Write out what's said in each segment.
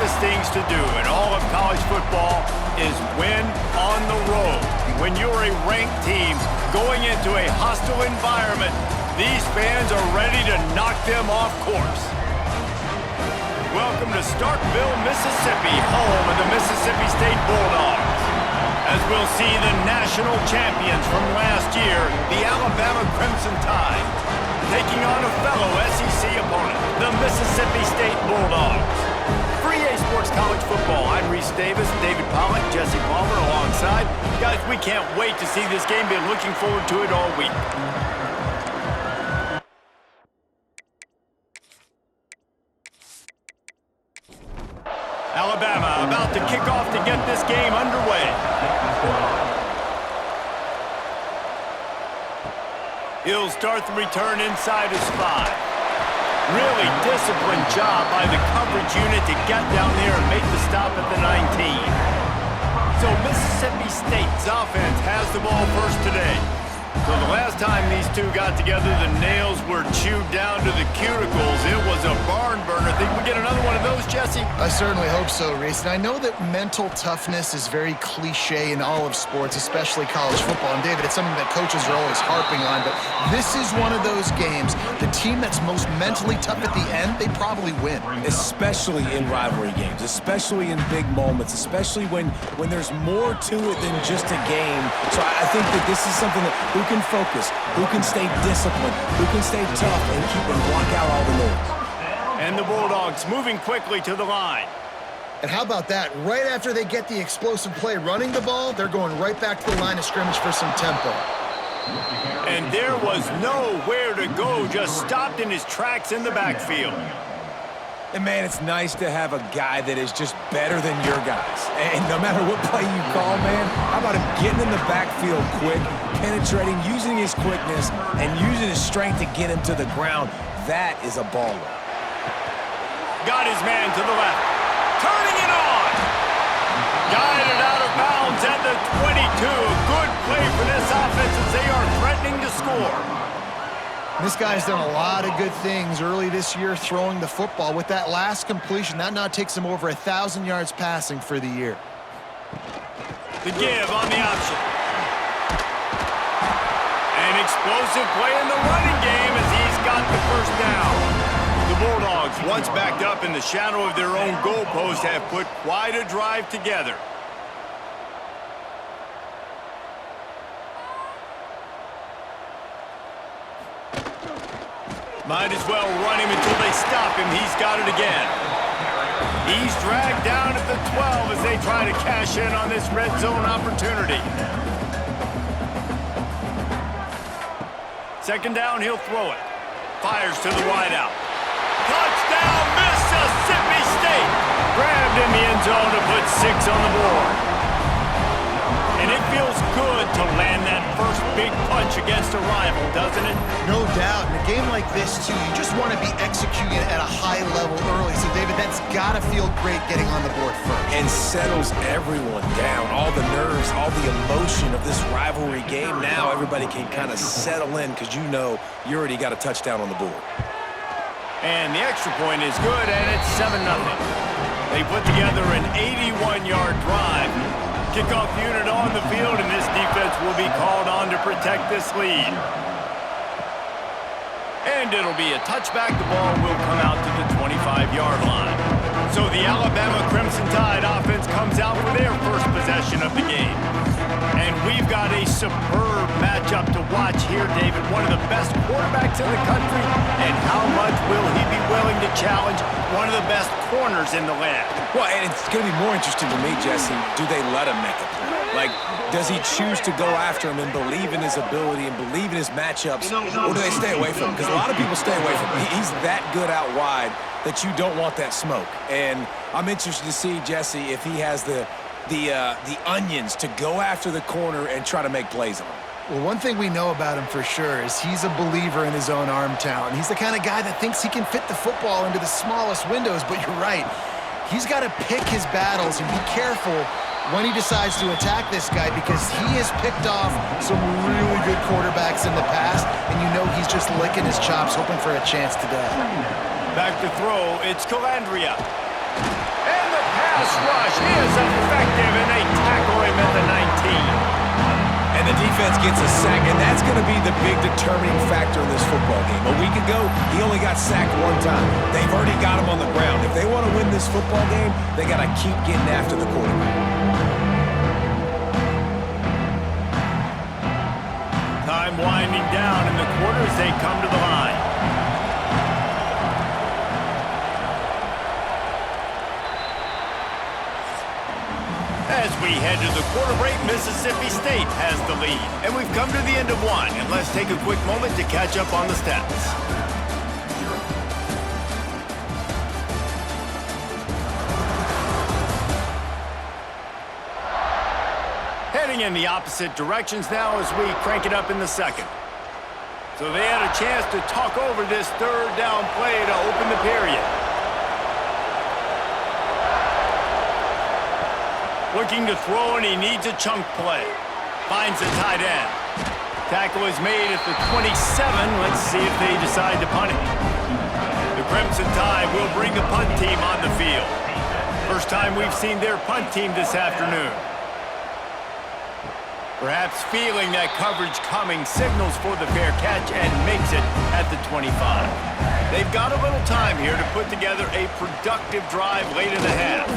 toughest things to do in all of college football is win on the road. When you're a ranked team going into a hostile environment, these fans are ready to knock them off course. Welcome to Starkville, Mississippi, home of the Mississippi State Bulldogs. As we'll see the national champions from last year, the Alabama Crimson Tide, taking on a fellow SEC opponent, the Mississippi State Bulldogs. For EA Sports College Football, I'm Reese Davis, David Pollack, Jesse Palmer alongside. Guys, we can't wait to see this game. Been looking forward to it all week. Alabama about to kick off to get this game underway. He'll start the return inside his 5. Really disciplined job by the coverage unit to get down there and make the stop at the 19. So Mississippi State's offense has the ball first today. So the last time these two got together, the nails were chewed down to the cuticles. It was a barn burner. Think we get another one of those, Jesse? I certainly hope so, Reese. And I know that mental toughness is very cliche in all of sports, especially college football. And David, it's something that coaches are always harping on. But this is one of those games. The team that's most mentally tough at the end, they probably win. Especially in rivalry games, especially in big moments, especially when there's more to it than just a game. So I think that this is something that who can focus, who can stay disciplined, who can stay tough and keep and block out all the noise. And the Bulldogs moving quickly to the line. And how about that? Right after they get the explosive play running the ball, they're going right back to the line of scrimmage for some tempo. And there was nowhere to go, just stopped in his tracks in the backfield. And, man, it's nice to have a guy that is just better than your guys. And no matter what play you call, man, how about him getting in the backfield quick, penetrating, using his quickness, and using his strength to get him to the ground. That is a baller. Got his man to the left. Turning it on. Guided out of bounds at the 22. Good play for this offense as they are threatening to score. This guy's done a lot of good things early this year throwing the football. With that last completion, that now takes him over 1,000 yards passing for the year. The give on the option. An explosive play in the running game as he's got the first down. The Bulldogs, once backed up in the shadow of their own goalpost, have put quite a drive together. Might as well run him until they stop him. He's got it again. He's dragged down at the 12 as they try to cash in on this red zone opportunity. Second down, he'll throw it. Fires to the wideout. Touchdown, Mississippi State! Grabbed in the end zone to put 6 on the board. And it feels good to land that first big punch against a rival, doesn't it? No doubt. In a game like this, too, you just want to be executing at a high level early. So, David, that's got to feel great getting on the board first. And settles everyone down. All the nerves, all the emotion of this rivalry game. Now everybody can kind of settle in because you know you already got a touchdown on the board. And the extra point is good, and it's 7-0. They put together an 81-yard drive. Kickoff unit on the field, and this defense will be called on to protect this lead. And it'll be a touchback. The ball will come out to the 25-yard line. So the Alabama Crimson Tide offense comes out for their first possession of the game. And we've got a superb matchup to watch here, David. One of the best quarterbacks in the country. And how much will he be willing to challenge one of the best corners in the land? Well, and it's going to be more interesting to me, Jesse, do they let him make a play? Like, does he choose to go after him and believe in his ability and believe in his matchups, or do they stay away from him? Because a lot of people stay away from him. He's that good out wide that you don't want that smoke. And I'm interested to see, Jesse, if he has the onions to go after the corner and try to make plays on him. Well, one thing we know about him for sure is he's a believer in his own arm talent. He's the kind of guy that thinks he can fit the football into the smallest windows, but you're right. He's got to pick his battles and be careful when he decides to attack this guy because he has picked off some really good quarterbacks in the past, and you know he's just licking his chops, hoping for a chance today. Back to throw, it's Calandria. And the pass rush is effective, and they tackle him at the 19. And the defense gets a sack, and that's going to be the big determining factor in this football game. A week ago, he only got sacked one time. They've already got him on the ground. If they want to win this football game, they got to keep getting after the quarterback. Time winding down in the quarter as they come to the line. As we head to the quarter break, Mississippi State has the lead. And we've come to the end of one. And let's take a quick moment to catch up on the stats. Heading in the opposite directions now as we crank it up in the second. So they had a chance to talk over this third down play to open the period. Looking to throw, and he needs a chunk play. Finds the tight end. Tackle is made at the 27. Let's see if they decide to punt it. The Crimson Tide will bring the punt team on the field. First time we've seen their punt team this afternoon. Perhaps feeling that coverage coming, signals for the fair catch and makes it at the 25. They've got a little time here to put together a productive drive late in the half.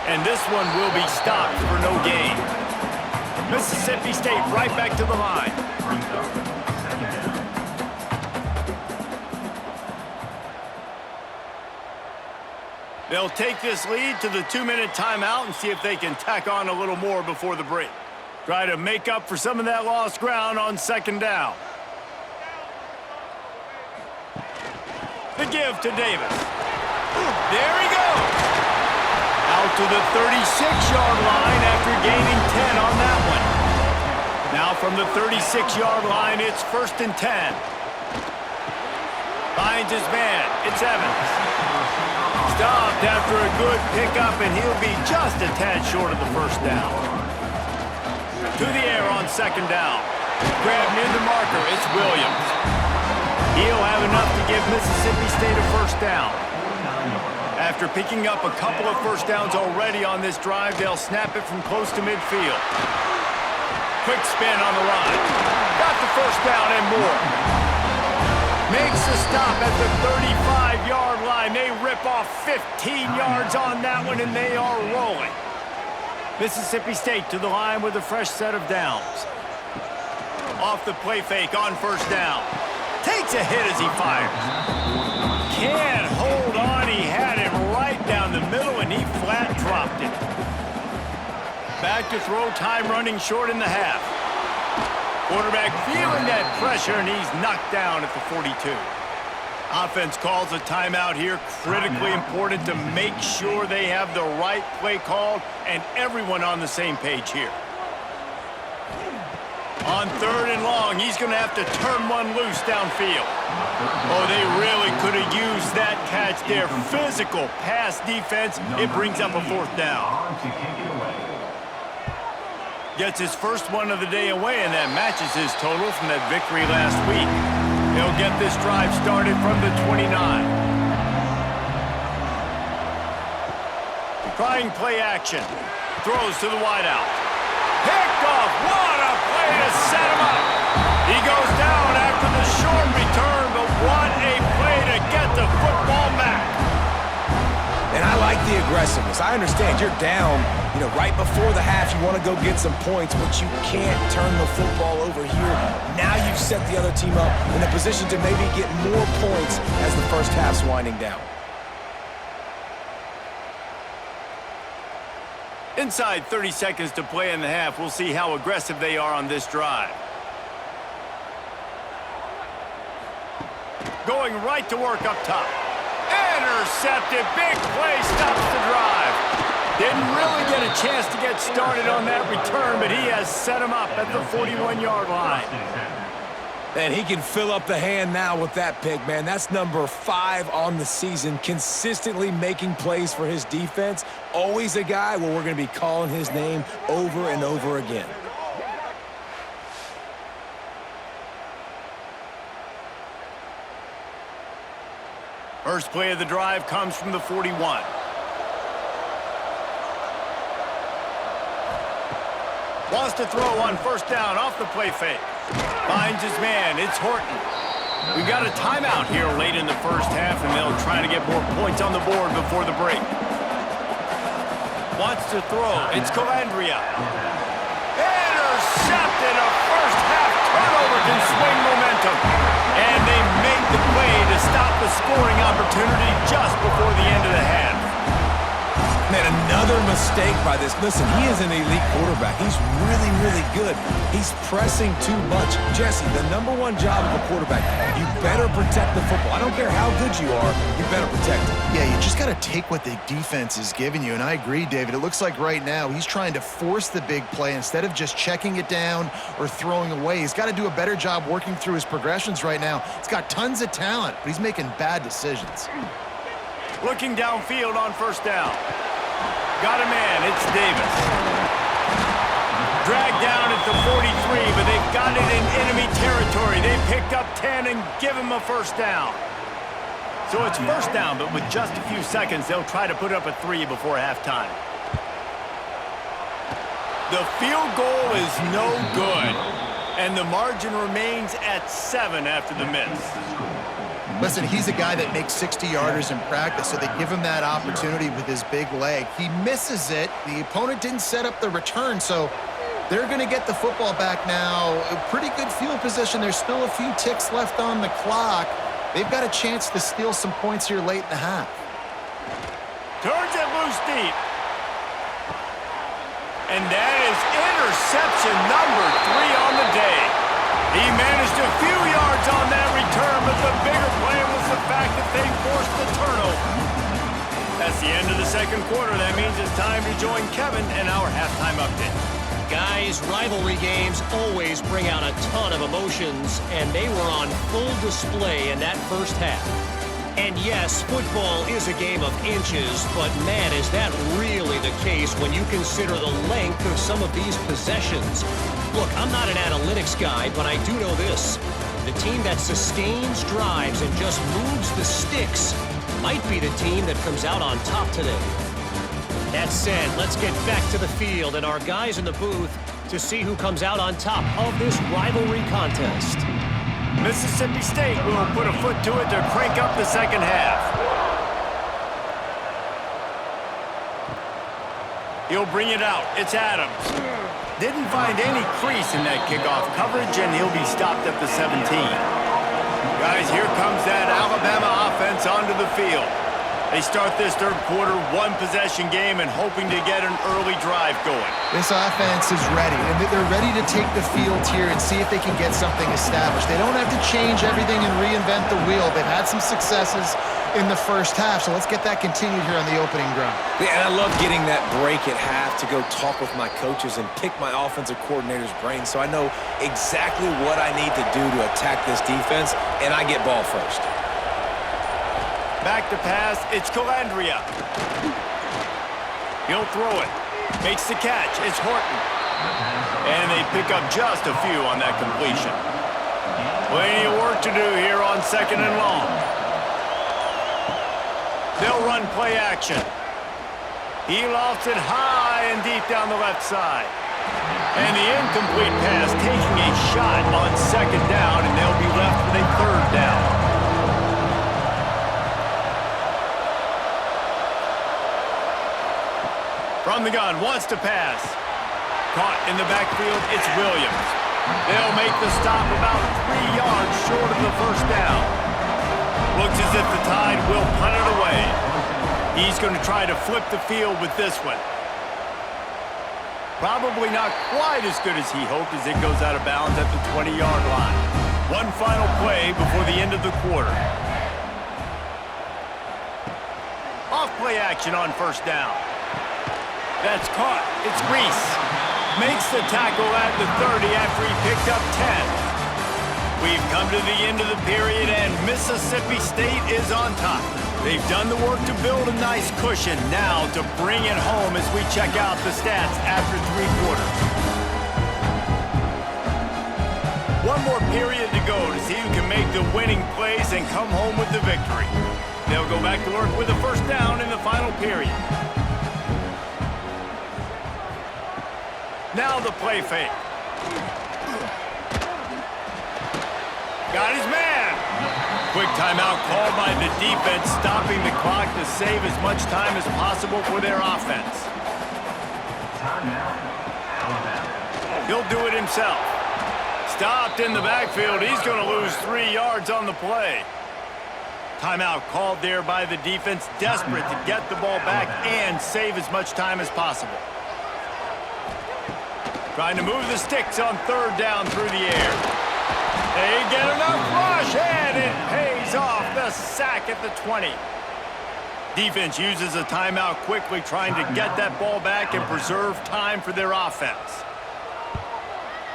And this one will be stopped for no gain. Mississippi State right back to the line. They'll take this lead to the 2-minute timeout and see if they can tack on a little more before the break. Try to make up for some of that lost ground on second down. The give to Davis. There he goes. Out to the 36-yard line after gaining 10 on that one. Now from the 36-yard line, it's 1st and 10. Finds his man. It's Evans. Stopped after a good pickup, and he'll be just a tad short of the first down. To the air on second down. Grab near the marker. It's Williams. He'll have enough to give Mississippi State a first down. After picking up a couple of first downs already on this drive, they'll snap it from close to midfield. Quick spin on the line. Got the first down and more. Makes a stop at the 35-yard line. They rip off 15 yards on that one, and they are rolling. Mississippi State to the line with a fresh set of downs. Off the play fake on first down. Takes a hit as he fires. Can't hold on. He had him right down the middle, and he flat dropped it. Back to throw, time running short in the half. Quarterback feeling that pressure, and he's knocked down at the 42. Offense calls a timeout here. Critically important to make sure they have the right play called and everyone on the same page here. On 3rd and long, he's going to have to turn one loose downfield. Oh, they really could have used that catch there. Physical pass defense. It brings up a 4th down. Gets his first one of the day away, and that matches his total from that victory last week. He'll get this drive started from the 29. Trying play action. Throws to the wideout. Picked off. What a play to set him up. He goes down after the short return, but what a play to get the football back. And I like the aggressiveness. I understand you're down, right before the half. You want to go get some points, but you can't turn the football over here. Now you've set the other team up in a position to maybe get more points as the first half's winding down. Inside 30 seconds to play in the half. We'll see how aggressive they are on this drive. Going right to work up top. Intercepted. Big play stops the drive. Didn't really get a chance to get started on that return, but he has set him up at the 41-yard line. And he can fill up the hand now with that pick, man. That's number 5 on the season, consistently making plays for his defense. Always a guy where we're going to be calling his name over and over again. First play of the drive comes from the 41. Wants to throw on first down off the play fake. Finds his man. It's Horton. We've got a timeout here late in the first half, and they'll try to get more points on the board before the break. Wants to throw. It's Calandria. Intercepted. A first half turnover can swing momentum. And they make the play to stop the scoring opportunity just before the end of the half. Man, another mistake by this. Listen, he is an elite quarterback. He's really, really good. He's pressing too much. Jesse, the #1 job of a quarterback, you better protect the football. I don't care how good you are, you better protect it. Yeah, you just got to take what the defense is giving you, and I agree, David. It looks like right now he's trying to force the big play instead of just checking it down or throwing away. He's got to do a better job working through his progressions right now. He's got tons of talent, but he's making bad decisions. Looking downfield on first down. Got a man, it's Davis. Dragged down at the 43, but they've got it in enemy territory. They picked up 10 and give him a first down. So it's first down, but with just a few seconds, they'll try to put up a 3 before halftime. The field goal is no good, and the margin remains at 7 after the miss. Listen, he's a guy that makes 60-yarders in practice, so they give him that opportunity with his big leg. He misses it. The opponent didn't set up the return, so they're going to get the football back now. A pretty good field position. There's still a few ticks left on the clock. They've got a chance to steal some points here late in the half. Turns it loose deep. And that is interception number 3 on the day. He managed a few yards on that return, but the bigger play was the fact that they forced the turnover. That's the end of the second quarter. That means it's time to join Kevin and our halftime update. Guys, rivalry games always bring out a ton of emotions, and they were on full display in that first half. And yes, football is a game of inches, but man, is that really the case when you consider the length of some of these possessions. Look, I'm not an analytics guy, but I do know this. The team that sustains drives and just moves the sticks might be the team that comes out on top today. That said, let's get back to the field and our guys in the booth to see who comes out on top of this rivalry contest. Mississippi State will put a foot to it to crank up the second half. He'll bring it out. It's Adams. Didn't find any crease in that kickoff coverage, and he'll be stopped at the 17. Guys, here comes that Alabama offense onto the field. They start this third quarter one-possession game and hoping to get an early drive going. This offense is ready, and they're ready to take the field here and see if they can get something established. They don't have to change everything and reinvent the wheel. They've had some successes in the first half, so let's get that continued here on the opening drive. Yeah, and I love getting that break at half to go talk with my coaches and pick my offensive coordinator's brain so I know exactly what I need to do to attack this defense, and I get ball first. Back to pass, it's Calandria. He'll throw it. Makes the catch, it's Horton. And they pick up just a few on that completion. Plenty of work to do here on second and long. They'll run play action. He lofts it high and deep down the left side. And the incomplete pass taking a shot on second down, and they'll be left with a third down. From the gun, wants to pass. Caught in the backfield, it's Williams. They'll make the stop about 3 yards short of the first down. Looks as if the Tide will punt it away. He's going to try to flip the field with this one. Probably not quite as good as he hoped as it goes out of bounds at the 20-yard line. One final play before the end of the quarter. Off play action on first down. That's caught. It's Reese. Makes the tackle at the 30 after he picked up 10. We've come to the end of the period, and Mississippi State is on top. They've done the work to build a nice cushion. Now to bring it home as we check out the stats after 3 quarters. One more period to go to see who can make the winning plays and come home with the victory. They'll go back to work with a first down in the final period. Now the play fake. Got his man. Quick timeout called by the defense, stopping the clock to save as much time as possible for their offense. He'll do it himself. Stopped in the backfield. He's going to lose 3 yards on the play. Timeout called there by the defense, desperate to get the ball back and save as much time as possible. Trying to move the sticks on 3rd down through the air. They get enough rush, and it pays off. The sack at the 20. Defense uses a timeout quickly, trying to get that ball back and preserve time for their offense.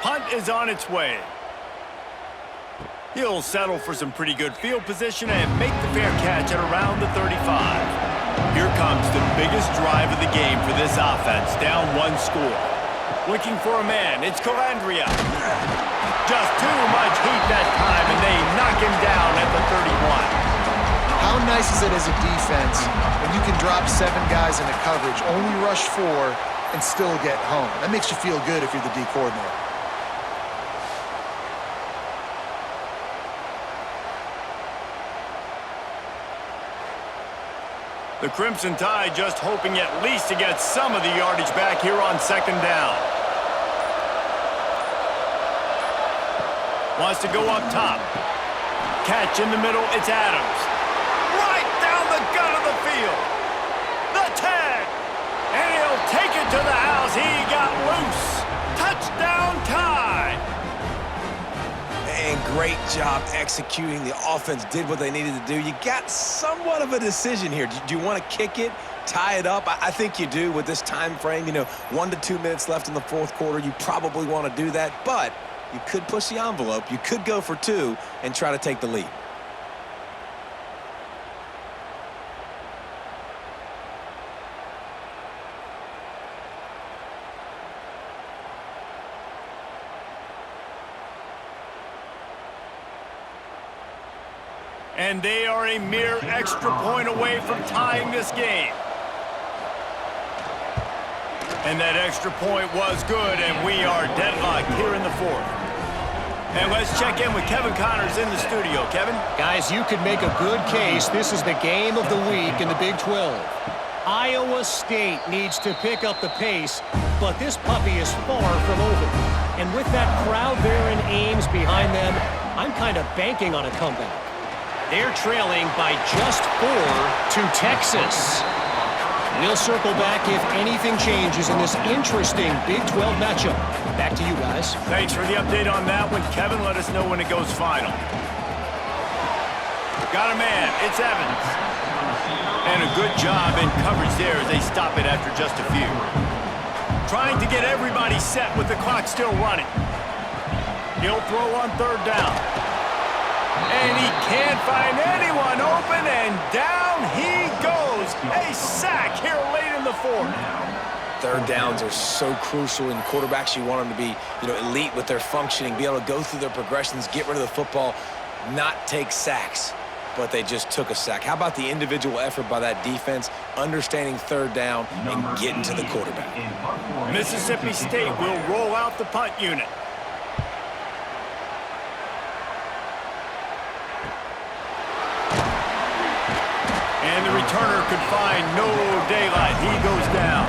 Punt is on its way. He'll settle for some pretty good field position and make the fair catch at around the 35. Here comes the biggest drive of the game for this offense, down 1 score. Looking for a man, it's Calandria. Just too much heat that time, and they knock him down at the 31. How nice is it as a defense when you can drop 7 guys into coverage, only rush 4, and still get home? That makes you feel good if you're the D coordinator. The Crimson Tide just hoping at least to get some of the yardage back here on 2nd down. Wants to go up top. Catch in the middle, it's Adams. Right down the gut of the field. The tag. And he'll take it to the house. He got loose. Touchdown Tide. And great job executing. The offense did what they needed to do. You got somewhat of a decision here. Do you want to kick it, tie it up? I think you do with this time frame. 1 to 2 minutes left in the 4th quarter. You probably want to do that, but you could push the envelope. You could go for 2 and try to take the lead. And they are a mere extra point away from tying this game. And that extra point was good, and we are deadlocked here in the 4th. And let's check in with Kevin Connors in the studio. Kevin? Guys, you could make a good case. This is the game of the week in the Big 12. Iowa State needs to pick up the pace, but this puppy is far from over. And with that crowd there in Ames behind them, I'm kind of banking on a comeback. They're trailing by just 4 to Texas. We'll circle back if anything changes in this interesting Big 12 matchup. Back to you guys. Thanks for the update on that one, Kevin. Let us know when it goes final. Got a man. It's Evans. And a good job in coverage there as they stop it after just a few. Trying to get everybody set with the clock still running. He'll throw on 3rd down. And he can't find anyone open, and down he goes. A sack here late in the 4th. 3rd downs are so crucial, and quarterbacks, you want them to be, elite with their functioning, be able to go through their progressions, get rid of the football, not take sacks. But they just took a sack. How about the individual effort by that defense, understanding 3rd down and getting to the quarterback? Mississippi State will roll out the punt unit. And the returner could find no daylight. He goes down.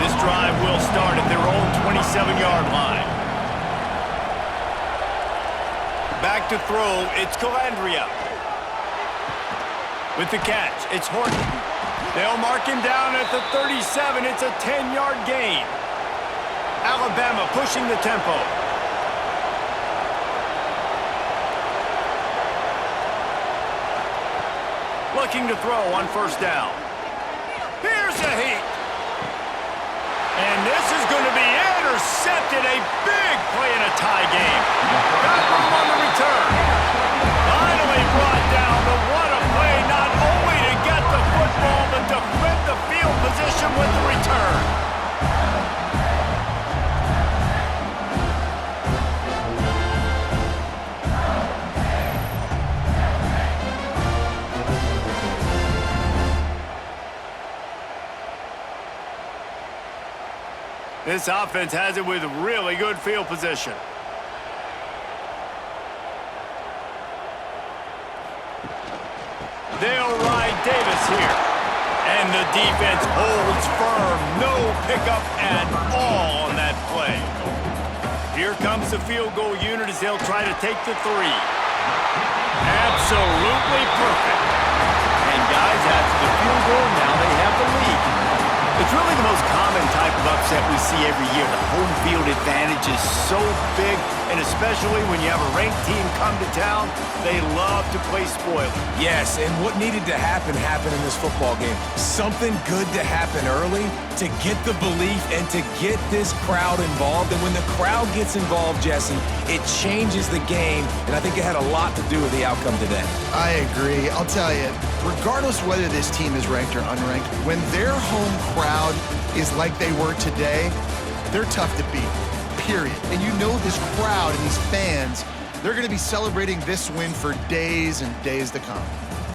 This drive will start at their own 27-yard line. Back to throw, it's Calandria. With the catch, it's Horton. They'll mark him down at the 37. It's a 10-yard gain. Alabama pushing the tempo. Looking to throw on 1st down. Here's a heat. And this is going to be intercepted. A big play in a tie game. Got room on the return. Finally brought down. But what a play, not only to get the football, but to flip the field position with the return. This offense has it with really good field position. They'll ride Davis here. And the defense holds firm. No pickup at all on that play. Here comes the field goal unit as they'll try to take the three. Absolutely perfect. And guys, after the field goal, now they have the lead. It's really the most common type of upset we see every year. The home field advantage is so big, and especially when you have a ranked team come to town, they love to play spoiler. Yes, and what needed to happen happened in this football game. Something good to happen early to get the belief and to get this crowd involved. And when the crowd gets involved, Jesse, it changes the game, and I think it had a lot to do with the outcome today. I agree. I'll tell you, regardless whether this team is ranked or unranked, when their home crowd is like they were today, they're tough to beat, period. And you know this crowd and these fans, they're going to be celebrating this win for days and days to come.